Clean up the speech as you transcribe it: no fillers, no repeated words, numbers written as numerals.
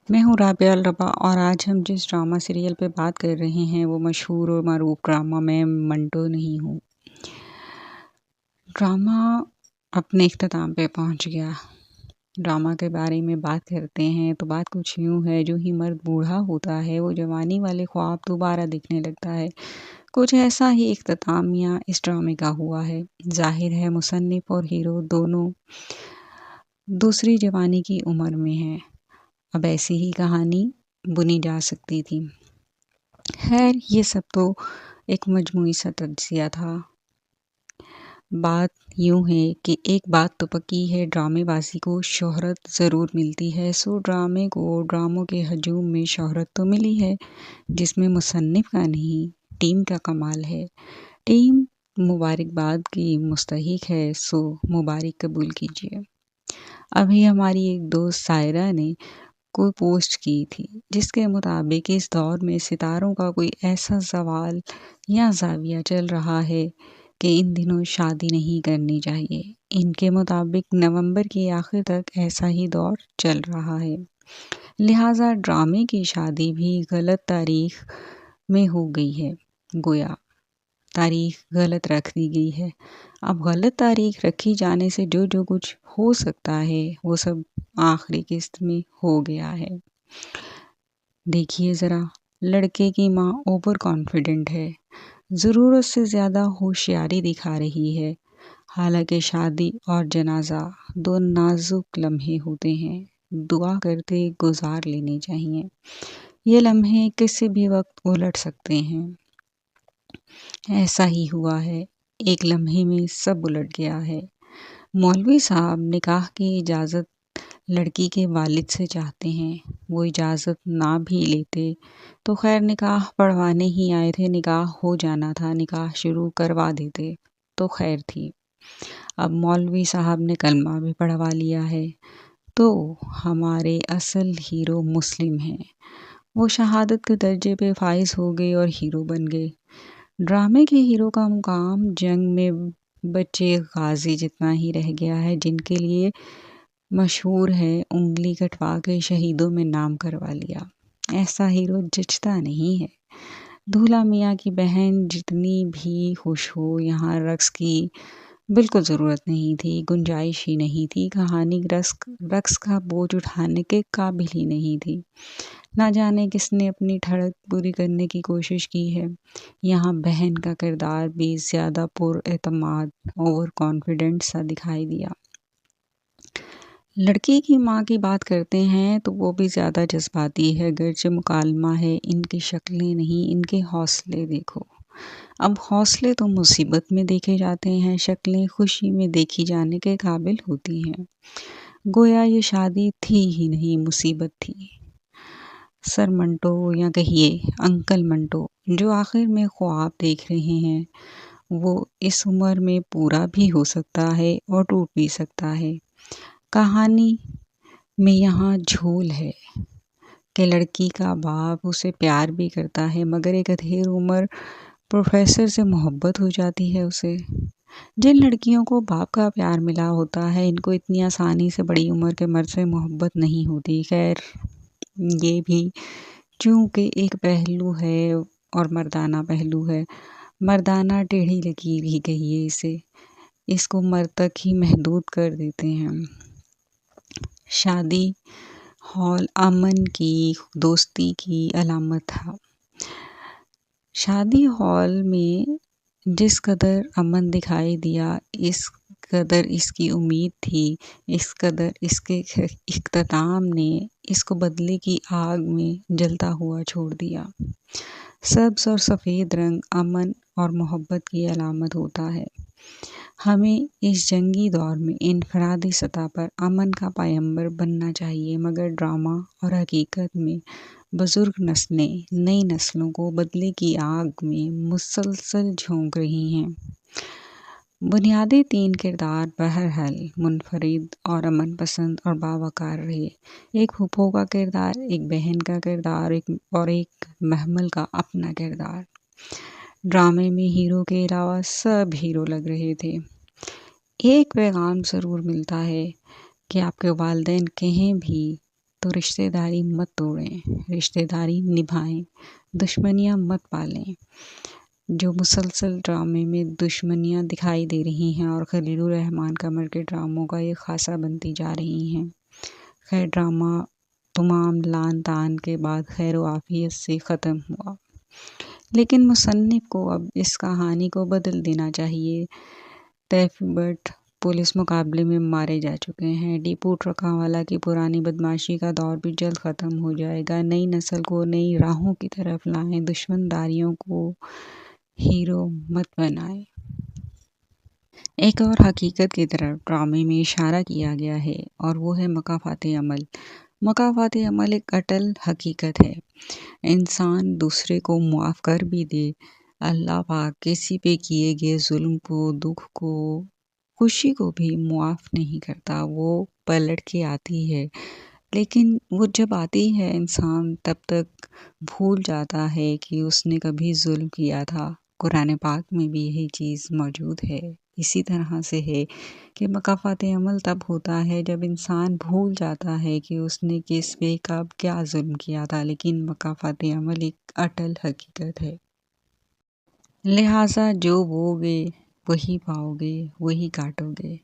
میں ہوں رابعہ الربا اور آج ہم جس ڈرامہ سیریل پہ بات کر رہے ہیں وہ مشہور اور معروف ڈرامہ میں منٹو نہیں ہوں۔ ڈرامہ اپنے اختتام پہ پہنچ گیا۔ ڈرامہ کے بارے میں بات کرتے ہیں تو بات کچھ یوں ہے، جو ہی مرد بوڑھا ہوتا ہے وہ جوانی والے خواب دوبارہ دکھنے لگتا ہے۔ کچھ ایسا ہی اختتامیہ اس ڈرامے کا ہوا ہے۔ ظاہر ہے مصنف اور ہیرو دونوں دوسری جوانی کی عمر میں ہیں۔ اب ایسی ہی کہانی بنی جا سکتی تھی۔ خیر یہ سب تو ایک مجموعی سا تجزیہ تھا۔ بات یوں ہے کہ ایک بات تو پکی ہے، ڈرامے بازی کو شہرت ضرور ملتی ہے، سو ڈرامے کو ڈراموں کے ہجوم میں شہرت تو ملی ہے، جس میں مصنف کا نہیں ٹیم کا کمال ہے۔ ٹیم مبارکباد کی مستحق ہے، سو مبارک قبول کیجیے۔ ابھی ہماری ایک دوست سائرہ نے کوئی پوسٹ کی تھی جس کے مطابق اس دور میں ستاروں کا کوئی ایسا زوال یا زاویہ چل رہا ہے کہ ان دنوں شادی نہیں کرنی چاہیے۔ ان کے مطابق نومبر کے آخر تک ایسا ہی دور چل رہا ہے، لہٰذا ڈرامے کی شادی بھی غلط تاریخ میں ہو گئی ہے، گویا تاریخ غلط رکھ دی گئی ہے۔ اب غلط تاریخ رکھی جانے سے جو کچھ ہو سکتا ہے وہ سب آخری قسط میں ہو گیا ہے۔ دیکھیے ذرا، لڑکے کی ماں اوور کانفیڈنٹ ہے، ضرورت سے زیادہ ہوشیاری دکھا رہی ہے، حالانکہ شادی اور جنازہ دو نازک لمحے ہوتے ہیں، دعا کرتے گزار لینے چاہیے۔ یہ لمحے کسی بھی وقت الٹ سکتے ہیں۔ ایسا ہی ہوا ہے، ایک لمحے میں سب الٹ گیا ہے۔ مولوی صاحب نکاح کی اجازت لڑکی کے والد سے چاہتے ہیں، وہ اجازت نہ بھی لیتے تو خیر نکاح پڑھوانے ہی آئے تھے، نکاح ہو جانا تھا، نکاح شروع کروا دیتے تو خیر تھی۔ اب مولوی صاحب نے کلمہ بھی پڑھوا لیا ہے تو ہمارے اصل ہیرو مسلم ہیں، وہ شہادت کے درجے پہ فائز ہو گئے اور ہیرو بن گئے۔ ڈرامے کے ہیرو کا مقام جنگ میں بچے غازی جتنا ہی رہ گیا ہے، جن کے لیے مشہور ہے انگلی کٹوا کے شہیدوں میں نام کروا لیا۔ ایسا ہیرو جچتا نہیں ہے۔ دولہا میاں کی بہن جتنی بھی خوش ہو، یہاں رقص کی بالکل ضرورت نہیں تھی، گنجائش ہی نہیں تھی، کہانی رقص کا بوجھ اٹھانے کے قابل ہی نہیں تھی۔ نہ جانے کس نے اپنی ٹھڑک پوری کرنے کی کوشش کی ہے۔ یہاں بہن کا کردار بھی زیادہ پر اعتماد اوور کانفیڈنٹ سا دکھائی دیا۔ لڑکی کی ماں کی بات کرتے ہیں تو وہ بھی زیادہ جذباتی ہے، گرچہ مکالمہ ہے، ان کی شکلیں نہیں، ان کے حوصلے دیکھو۔ اب حوصلے تو مصیبت میں دیکھے جاتے ہیں، شکلیں خوشی میں دیکھی جانے کے قابل ہوتی ہیں۔ گویا یہ شادی تھی ہی نہیں، مصیبت تھی۔ سر منٹو یا کہیے انکل منٹو جو آخر میں خواب دیکھ رہے ہیں، وہ اس عمر میں پورا بھی ہو سکتا ہے اور ٹوٹ بھی سکتا ہے۔ کہانی میں یہاں جھول ہے کہ لڑکی کا باپ اسے پیار بھی کرتا ہے، مگر ایک ادھیر عمر پروفیسر سے محبت ہو جاتی ہے اسے۔ جن لڑکیوں کو باپ کا پیار ملا ہوتا ہے، ان کو اتنی آسانی سے بڑی عمر کے مرد سے محبت نہیں ہوتی۔ خیر یہ بھی چونکہ ایک پہلو ہے اور مردانہ پہلو ہے، مردانہ ٹیڑھی لکیر ہی کہیے اسے، اس کو مرد تک ہی محدود کر دیتے ہیں۔ شادی ہال امن کی، دوستی کی علامت تھا۔ شادی ہال میں جس قدر امن دکھائی دیا، اس قدر اس کی امید تھی، اس قدر اس کے اختتام نے اس کو بدلے کی آگ میں جلتا ہوا چھوڑ دیا۔ سبز اور سفید رنگ امن اور محبت کی علامت ہوتا ہے۔ ہمیں اس جنگی دور میں انفرادی سطح پر امن کا پیمبر بننا چاہیے، مگر ڈرامہ اور حقیقت میں بزرگ نسلیں نئی نسلوں کو بدلے کی آگ میں مسلسل جھونک رہی ہیں۔ بنیادی تین کردار بہرحال منفرد اور امن پسند اور باوقار رہے۔ ایک پھوپھو کا کردار، ایک بہن کا کردار اور ایک محمل کا اپنا کردار۔ ڈرامے میں ہیرو کے علاوہ سب ہیرو لگ رہے تھے۔ ایک پیغام ضرور ملتا ہے کہ آپ کے والدین کہیں بھی تو رشتہ داری مت توڑیں، رشتہ داری نبھائیں، دشمنیاں مت پالیں۔ جو مسلسل ڈرامے میں دشمنیاں دکھائی دے رہی ہیں اور خلیل الرحمن قمر کے ڈراموں کا یہ خاصہ بنتی جا رہی ہیں۔ خیر ڈرامہ تمام لان تان کے بعد خیر و عافیت سے ختم ہوا، لیکن مصنف کو اب اس کہانی کو بدل دینا چاہیے۔ تیفی بٹ پولیس مقابلے میں مارے جا چکے ہیں، ڈیپو ٹرکاوالا کی پرانی بدماشی کا دور بھی جلد ختم ہو جائے گا۔ نئی نسل کو نئی راہوں کی طرف لائیں، دشمن داریوں کو ہیرو مت بنائیں۔ ایک اور حقیقت کی طرف ڈرامے میں اشارہ کیا گیا ہے اور وہ ہے مکافات عمل۔ مکافات عمل ایک اٹل حقیقت ہے۔ انسان دوسرے کو معاف کر بھی دے، اللہ پاک کسی پہ کیے گئے ظلم کو، دکھ کو، خوشی کو بھی معاف نہیں کرتا، وہ پلٹ کے آتی ہے۔ لیکن وہ جب آتی ہے انسان تب تک بھول جاتا ہے کہ اس نے کبھی ظلم کیا تھا۔ قرآن پاک میں بھی یہی چیز موجود ہے۔ اسی طرح سے ہے کہ مکافات عمل تب ہوتا ہے جب انسان بھول جاتا ہے کہ اس نے کس پہ کب کیا ظلم کیا تھا، لیکن مکافات عمل ایک اٹل حقیقت ہے۔ لہٰذا جو بوؤ گے وہی پاؤ گے، وہی کاٹو گے۔